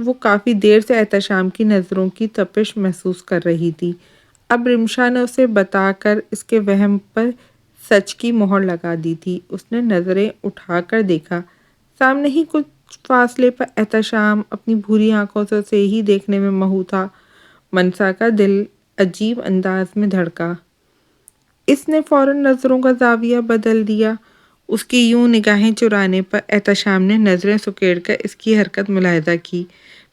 وہ کافی دیر سے احتشام کی نظروں کی تپش محسوس کر رہی تھی۔ اب رمشا نے اسے بتا کر اس کے وہم پر سچ کی مہر لگا دی تھی۔ اس نے نظریں اٹھا کر دیکھا، سامنے ہی کچھ فاصلے پر احتشام اپنی بھوری آنکھوں سے اسے ہی دیکھنے میں مہو تھا۔ منسا کا دل عجیب انداز میں دھڑکا۔ اس نے فوراً نظروں کا زاویہ بدل دیا۔ اس کی یوں نگاہیں چرانے پر احتشام نے نظریں سکیڑ کر اس کی حرکت ملاحظہ کی،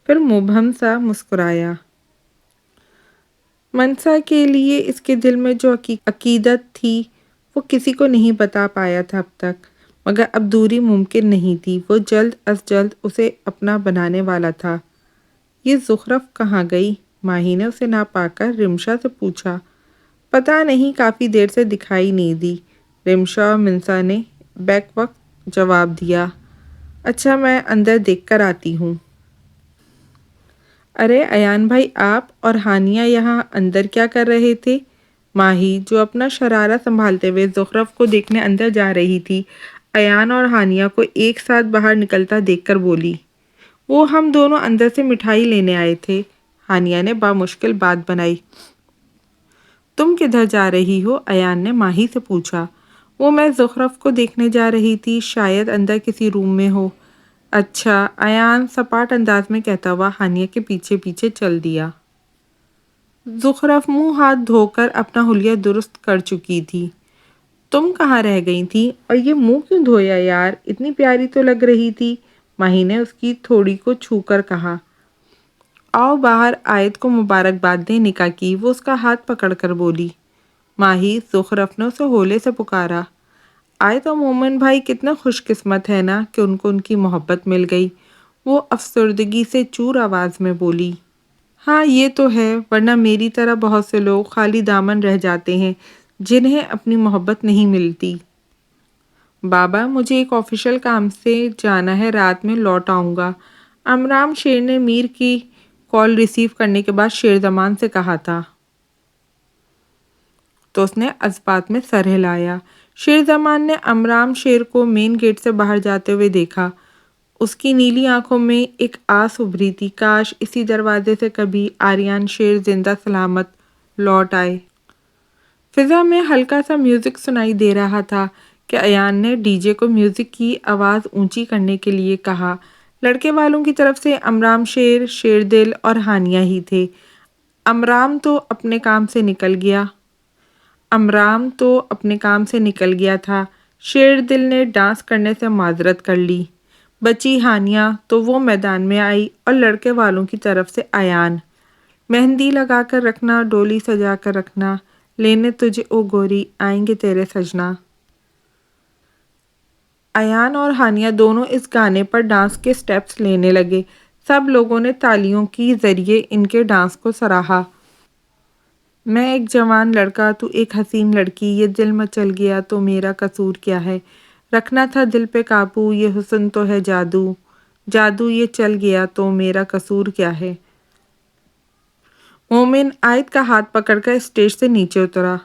پھر مبہم سا مسکرایا۔ منسا کے لیے اس کے دل میں جو عقیدت تھی وہ کسی کو نہیں بتا پایا تھا اب تک، مگر اب دوری ممکن نہیں تھی۔ وہ جلد از جلد اسے اپنا بنانے والا تھا۔ یہ زخرف کہاں گئی؟ ماہی نے اسے نہ پا کر رمشا سے پوچھا۔ پتہ نہیں، کافی دیر سے دکھائی نہیں دی، رمشا اور منسا نے بیک وقت جواب دیا۔ اچھا، میں اندر دیکھ کر آتی ہوں۔ ارے ایان بھائی، آپ اور ہانیہ یہاں اندر کیا کر رہے تھے؟ ماہی، جو اپنا شرارہ سنبھالتے ہوئے زخرف کو دیکھنے اندر جا رہی تھی، ایان اور ہانیہ کو ایک ساتھ باہر نکلتا دیکھ کر بولی۔ وہ ہم دونوں اندر سے مٹھائی لینے آئے تھے، ہانیہ نے بامشکل بات بنائی۔ تم کدھر جا رہی ہو؟ ایان نے ماہی سے پوچھا۔ وہ میں زخرف کو دیکھنے جا رہی تھی، شاید اندر کسی روم میں ہو۔ اچھا، ایان سپاٹ انداز میں کہتا ہوا ہانیہ کے پیچھے پیچھے چل دیا۔ زخرف منہ ہاتھ دھو کر اپنا حلیہ درست کر چکی تھی۔ تم کہاں رہ گئی تھی؟ اور یہ منہ کیوں دھویا یار؟ اتنی پیاری تو لگ رہی تھی، ماہی نے اس کی تھوڑی کو چھو کر کہا۔ آؤ باہر، آیت کو مبارکباد دیں نکاح کی، وہ اس کا ہاتھ پکڑ کر بولی۔ ماہی، زخرف نے اسے ہولے سے پکارا۔ آیت اور مومن بھائی کتنے خوش قسمت ہے نا کہ ان کو ان کی محبت مل گئی، وہ افسردگی سے چور آواز میں بولی۔ ہاں یہ تو ہے، ورنہ میری طرح بہت سے لوگ خالی دامن رہ جاتے ہیں جنہیں اپنی محبت نہیں ملتی۔ بابا، مجھے ایک آفیشل کام سے جانا ہے، رات میں لوٹ آؤں گا، امرام شیر نے میر کی کال ریسیو کرنے کے بعد شیر زمان سے کہا تھا۔ تو اس نے اسبات میں سر ہلایا۔ شیر زمان نے امرام شیر کو مین گیٹ سے باہر جاتے ہوئے دیکھا۔ اس کی نیلی آنکھوں میں ایک آس ابھری تھی، کاش اسی دروازے سے کبھی آریان شیر زندہ سلامت لوٹ آئے۔ فضا میں ہلکا سا میوزک سنائی دے رہا تھا کہ ایان نے ڈی جے کو میوزک کی آواز اونچی کرنے کے لیے کہا۔ لڑکے والوں کی طرف سے امرام شیر، شیر دل اور ہانیہ ہی تھے۔ امرام تو اپنے کام سے نکل گیا تھا۔ شیر دل نے ڈانس کرنے سے معذرت کر لی۔ بچی ہانیہ تو وہ میدان میں آئی، اور لڑکے والوں کی طرف سے ایان۔ مہندی لگا کر رکھنا، ڈولی سجا کر رکھنا، لینے تجھے او گوری، آئیں گے تیرے سجنا۔ ایان اور ہانیہ دونوں اس گانے پر ڈانس کے سٹیپس لینے لگے۔ سب لوگوں نے تالیوں کی ذریعے ان کے ڈانس کو سراہا۔ میں ایک جوان لڑکا، تو ایک حسین لڑکی، یہ دل مچل گیا تو میرا قصور کیا ہے؟ رکھنا تھا دل پہ قابو، یہ حسن تو ہے جادو، جادو یہ چل گیا تو میرا قصور کیا ہے؟ مومن آیت کا ہاتھ پکڑ کر اسٹیج سے نیچے اترا۔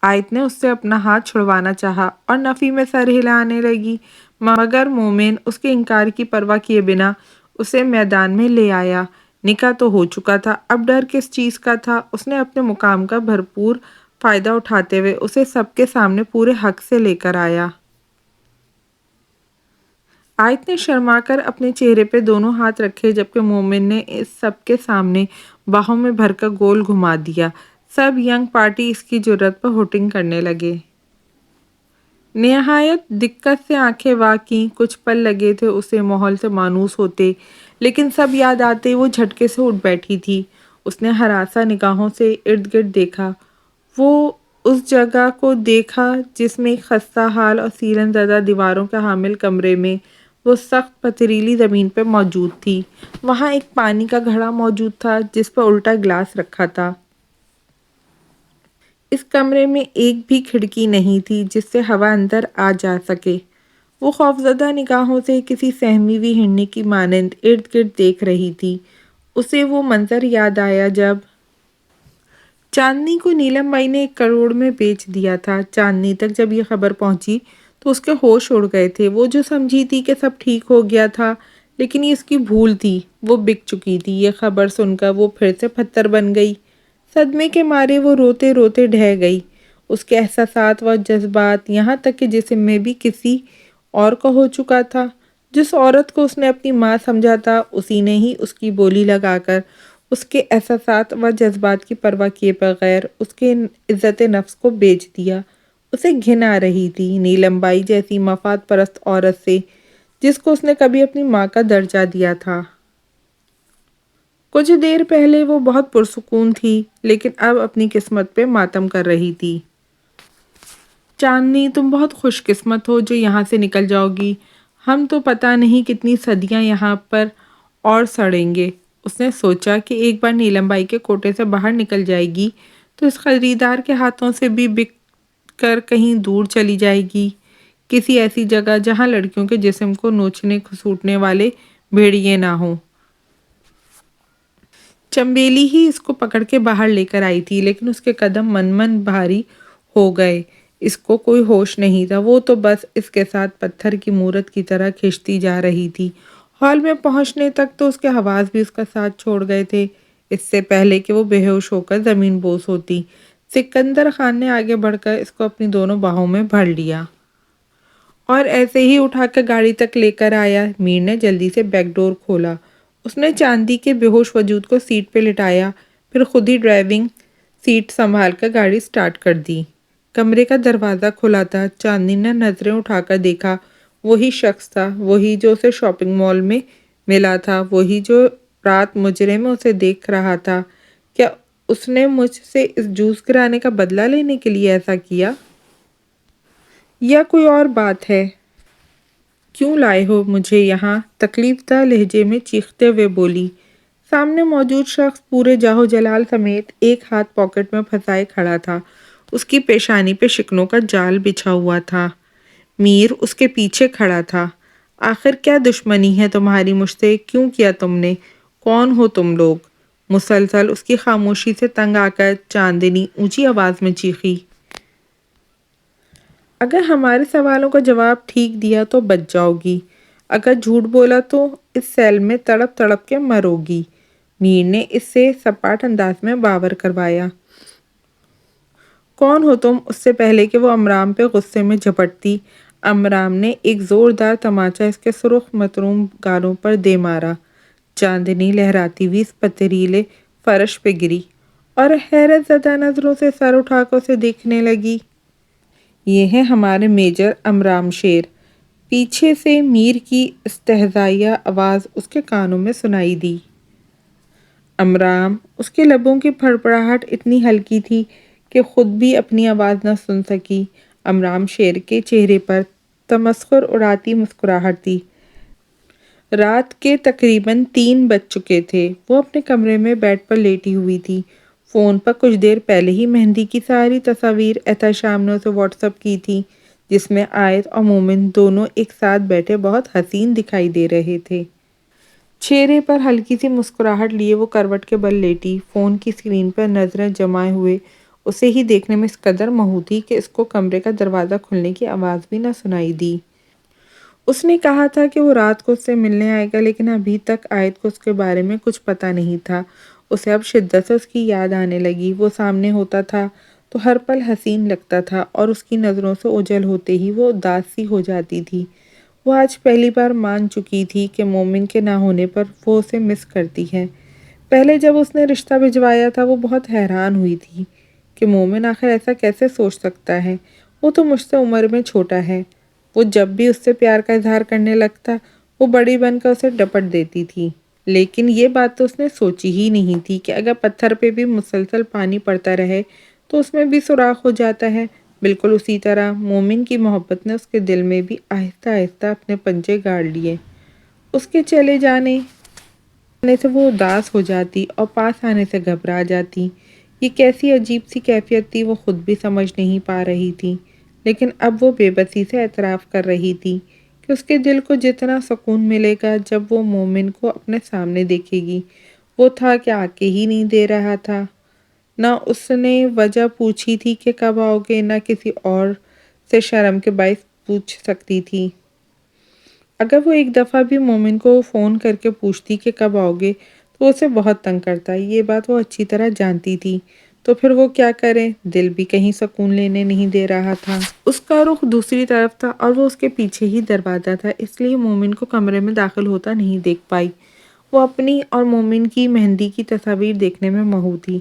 آیت نے اس سے اپنا ہاتھ چھڑوانا چاہا اور نفی میں سر ہلانے لگی، مگر مومن اس کے انکار کی پرواہ کیے بنا اسے میدان میں لے آیا۔ نکاح تو ہو چکا تھا، اب ڈر کس چیز کا تھا؟ اس نے اپنے مقام کا بھرپور فائدہ اٹھاتے ہوئے اسے سب کے سامنے پورے حق سے لے کر آیا۔ آیت نے شرما کر اپنے چہرے پہ دونوں ہاتھ رکھے، جبکہ مومن نے اس سب کے سامنے باہوں میں بھر کر گول گھما دیا۔ سب ینگ پارٹی اس کی جرات پر ہوٹنگ کرنے لگے۔ نہایت دقت سے آنکھیں وا کیں، کچھ پل لگے تھے اسے ماحول سے مانوس ہوتے، لیکن سب یاد آتے وہ جھٹکے سے اٹھ بیٹھی تھی۔ اس نے ہراساں نگاہوں سے ارد گرد دیکھا۔ وہ اس جگہ کو دیکھا جس میں ایک خستہ حال اور سیلن زدہ دیواروں کے حامل کمرے میں وہ سخت پتھریلی زمین پہ موجود تھی۔ وہاں ایک پانی کا گھڑا موجود تھا جس پر الٹا گلاس رکھا تھا۔ اس کمرے میں ایک بھی کھڑکی نہیں تھی جس سے ہوا اندر آ جا سکے۔ وہ خوفزدہ نگاہوں سے کسی سہمی ہوئی ہرنی کی مانند ارد گرد دیکھ رہی تھی۔ اسے وہ منظر یاد آیا جب چاندنی کو نیلم بائی نے 1 کروڑ میں بیچ دیا تھا۔ چاندنی تک جب یہ خبر پہنچی تو اس کے ہوش اڑ گئے تھے۔ وہ جو سمجھی تھی کہ سب ٹھیک ہو گیا تھا، لیکن یہ اس کی بھول تھی، وہ بک چکی تھی۔ یہ خبر سن کر وہ پھر سے پتھر بن گئی۔ صدمے کے مارے وہ روتے روتے ڈھہ گئی۔ اس کے احساسات و جذبات یہاں تک کہ جسم میں بھی کسی اور کا ہو چکا تھا۔ جس عورت کو اس نے اپنی ماں سمجھا تھا، اسی نے ہی اس کی بولی لگا کر اس کے احساسات و جذبات کی پرواہ کیے بغیر اس کے عزت نفس کو بیچ دیا۔ اسے گھن آ رہی تھی نیلم بائی جیسی مفاد پرست عورت سے، جس کو اس نے کبھی اپنی ماں کا درجہ دیا تھا۔ کچھ دیر پہلے وہ بہت پرسکون تھی، لیکن اب اپنی قسمت پہ ماتم کر رہی تھی۔ چاندنی، تم بہت خوش قسمت ہو جو یہاں سے نکل جاؤ گی۔ ہم تو پتہ نہیں کتنی صدیاں یہاں پر اور سڑیں گے۔ اس نے سوچا کہ ایک بار نیلم بائی کے کوٹے سے باہر نکل جائے گی تو اس خریدار کے ہاتھوں سے بھی بک کر کہیں دور چلی جائے گی، کسی ایسی جگہ جہاں لڑکیوں کے جسم کو نوچنے کھسوٹنے والے بھیڑیے نہ ہوں۔ چمبیلی ہی اس کو پکڑ کے باہر لے کر آئی تھی، لیکن اس کے قدم من بھاری ہو گئے۔ اس کو کوئی ہوش نہیں تھا، وہ تو بس اس کے ساتھ پتھر کی مورت کی طرح کھنچتی جا رہی تھی۔ ہال میں پہنچنے تک تو اس کے حواس بھی اس کا ساتھ چھوڑ گئے تھے، اس سے پہلے کہ وہ بے ہوش ہو کر زمین بوس ہوتی۔ سکندر خان نے آگے بڑھ کر اس کو اپنی دونوں باہوں میں بھر لیا اور ایسے ہی اٹھا کر گاڑی تک لے کر آیا۔ میر نے جلدی سے بیک ڈور کھولا۔ اس نے چاندی کے بے ہوش وجود کو سیٹ پہ لٹایا، پھر خود ہی ڈرائیونگ سیٹ سنبھال کر گاڑی سٹارٹ کر دی۔ کمرے کا دروازہ کھلا تھا۔ چاندنی نے نظریں اٹھا کر دیکھا، وہی شخص تھا، وہی جو اسے شاپنگ مال میں ملا تھا، وہی جو رات مجرے میں اسے دیکھ رہا تھا۔ کیا اس نے مجھ سے اس جوس گرانے کا بدلہ لینے کے لیے ایسا کیا؟ یا کوئی اور بات ہے؟ کیوں لائے ہو مجھے یہاں؟ تکلیف دہ لہجے میں چیختے ہوئے بولی۔ سامنے موجود شخص پورے جاہو جلال سمیت ایک ہاتھ پاکٹ میں پھنسائے کھڑا تھا۔ اس کی پیشانی پہ شکنوں کا جال بچھا ہوا تھا۔ میر اس کے پیچھے کھڑا تھا۔ آخر کیا دشمنی ہے تمہاری مجھ سے؟ کیوں کیا تم نے؟ کون ہو تم لوگ؟ مسلسل اس کی خاموشی سے تنگ آ کر چاندنی اونچی آواز میں چیخی۔ اگر ہمارے سوالوں کا جواب ٹھیک دیا تو بچ جاؤ گی، اگر جھوٹ بولا تو اس سیل میں تڑپ تڑپ کے مرو گی۔ میر نے اس سے سپاٹ انداز میں باور کروایا۔ کون ہو تم؟ اس سے پہلے کہ وہ امرام پہ غصے میں جھپٹتی، امرام نے ایک زوردار تماچا اس کے سرخ متروم گالوں پر دے مارا۔ چاندنی لہراتی ہوئی اس پتھریلے فرش پہ گری اور حیرت زدہ نظروں سے سر اٹھا کر اسے دیکھنے لگی۔ یہ ہے ہمارے میجر امرام شیر۔ پیچھے سے میر کی استہزائیہ آواز اس کے کانوں میں سنائی دی۔ امرام، اس کے لبوں کی پھڑپڑاہٹ اتنی ہلکی تھی کہ خود بھی اپنی آواز نہ سن سکی۔ امرام شیر کے چہرے پر تمسخر اڑاتی مسکراہٹ تھی۔ رات کے تقریباً 3 بج چکے تھے۔ وہ اپنے کمرے میں بیڈ پر لیٹی ہوئی تھی۔ فون پر کچھ دیر پہلے ہی مہندی کی ساری تصاویر احتشام نے اسے واٹس اپ کی تھی، جس میں آیت اور مومن دونوں ایک ساتھ بیٹھے بہت حسین دکھائی دے رہے تھے۔ چہرے پر ہلکی سی مسکراہٹ لیے وہ کروٹ کے بل لیٹی، فون کی اسکرین پر نظریں جمائے ہوئے اسے ہی دیکھنے میں اس قدر مہو تھی کہ اس کو کمرے کا دروازہ کھلنے کی آواز بھی نہ سنائی دی۔ اس نے کہا تھا کہ وہ رات کو اس سے ملنے آئے گا، لیکن ابھی تک آیت کو اس کے بارے میں کچھ پتہ نہیں تھا۔ اسے اب شدت سے اس کی یاد آنے لگی۔ وہ سامنے ہوتا تھا تو ہر پل حسین لگتا تھا اور اس کی نظروں سے اوجھل ہوتے ہی وہ اداس سی ہو جاتی تھی۔ وہ آج پہلی بار مان چکی تھی کہ مومن کے نہ ہونے پر وہ اسے مس کرتی ہے۔ پہلے جب اس نے رشتہ بھجوایا تھا وہ بہت حیران ہوئی تھی کہ مومن آخر ایسا کیسے سوچ سکتا ہے، وہ تو مجھ سے عمر میں چھوٹا ہے۔ وہ جب بھی اس سے پیار کا اظہار کرنے لگتا وہ بڑی بن کر اسے ڈپٹ دیتی تھی، لیکن یہ بات تو اس نے سوچی ہی نہیں تھی کہ اگر پتھر پہ بھی مسلسل پانی پڑتا رہے تو اس میں بھی سوراخ ہو جاتا ہے۔ بالکل اسی طرح مومن کی محبت نے اس کے دل میں بھی آہستہ آہستہ اپنے پنجے گاڑ لیے۔ اس کے چلے جانے سے وہ اداس ہو جاتی اور پاس آنے سے گھبرا جاتی۔ یہ کیسی عجیب سی کیفیت تھی وہ خود بھی سمجھ نہیں پا رہی تھی، لیکن اب وہ بے بسی سے اعتراف کر رہی تھی کہ اس کے دل کو جتنا سکون ملے گا جب وہ مومن کو اپنے سامنے دیکھے گی، وہ تھا کہ آ کے ہی نہیں دے رہا تھا۔ نہ اس نے وجہ پوچھی تھی کہ کب آؤ گے، نہ کسی اور سے شرم کے باعث پوچھ سکتی تھی۔ اگر وہ ایک دفعہ بھی مومن کو فون کر کے پوچھتی کہ کب آؤ گے تو اسے بہت تنگ کرتا۔ یہ بات وہ اچھی طرح جانتی تھی، تو پھر وہ کیا کرے؟ دل بھی کہیں سکون لینے نہیں دے رہا تھا۔ اس کا رخ دوسری طرف تھا اور وہ اس کے پیچھے ہی دروازہ تھا، اس لیے مومن کو کمرے میں داخل ہوتا نہیں دیکھ پائی۔ وہ اپنی اور مومن کی مہندی کی تصاویر دیکھنے میں مہو تھی،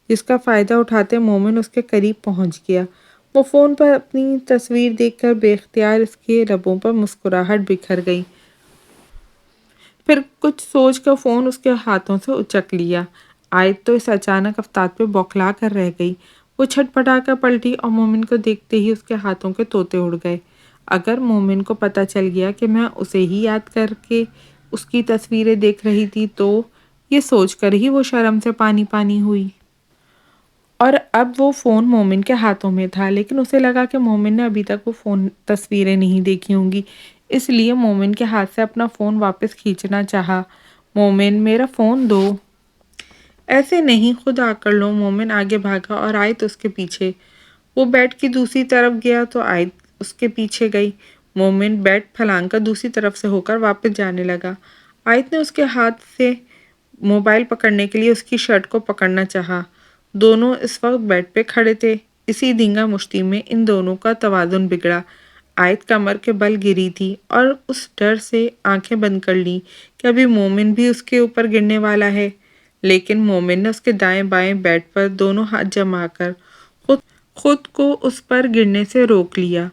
جس کا فائدہ اٹھاتے مومن اس کے قریب پہنچ گیا۔ وہ فون پر اپنی تصویر دیکھ کر بے اختیار اس کے لبوں پر مسکراہٹ بکھر گئی۔ پھر کچھ سوچ کر فون اس کے ہاتھوں سے اچک لیا۔ آیت تو اس اچانک افتاد پہ بوکھلا کر رہ گئی۔ وہ چھٹ پٹا کر پلٹی اور مومن کو دیکھتے ہی اس کے ہاتھوں کے طوطے اڑ گئے۔ اگر مومن کو پتہ چل گیا کہ میں اسے ہی یاد کر کے اس کی تصویریں دیکھ رہی تھی تو یہ سوچ کر ہی وہ شرم سے پانی پانی ہوئی۔ اور اب وہ فون مومن کے ہاتھوں میں تھا، لیکن اسے لگا کہ مومن نے ابھی تک وہ فون تصویریں نہیں دیکھی ہوں گی، اس لیے مومن کے ہاتھ سے اپنا فون واپس کھینچنا چاہا۔ مومن، میرا فون دو۔ ایسے نہیں، خود آ کر لو۔ مومن آگے بھاگا اور آیت اس کے پیچھے۔ وہ بیڈ کی دوسری طرف گیا تو آیت اس کے پیچھے گئی۔ مومن بیڈ پھلانگ کر دوسری طرف سے ہو کر واپس جانے لگا۔ آیت نے اس کے ہاتھ سے موبائل پکڑنے کے لیے اس کی شرٹ کو پکڑنا چاہا۔ دونوں اس وقت بیڈ پہ کھڑے تھے۔ اسی دھینگا مشتی میں ان دونوں کا توازن بگڑا۔ آیت کمر کے بل گری تھی اور اس ڈر سے آنکھیں بند کر لیں کہ ابھی مومن بھی اس کے اوپر گرنے والا ہے، لیکن مومن نے اس کے دائیں بائیں بیڈ پر دونوں ہاتھ جما کر خود کو اس پر گرنے سے روک لیا۔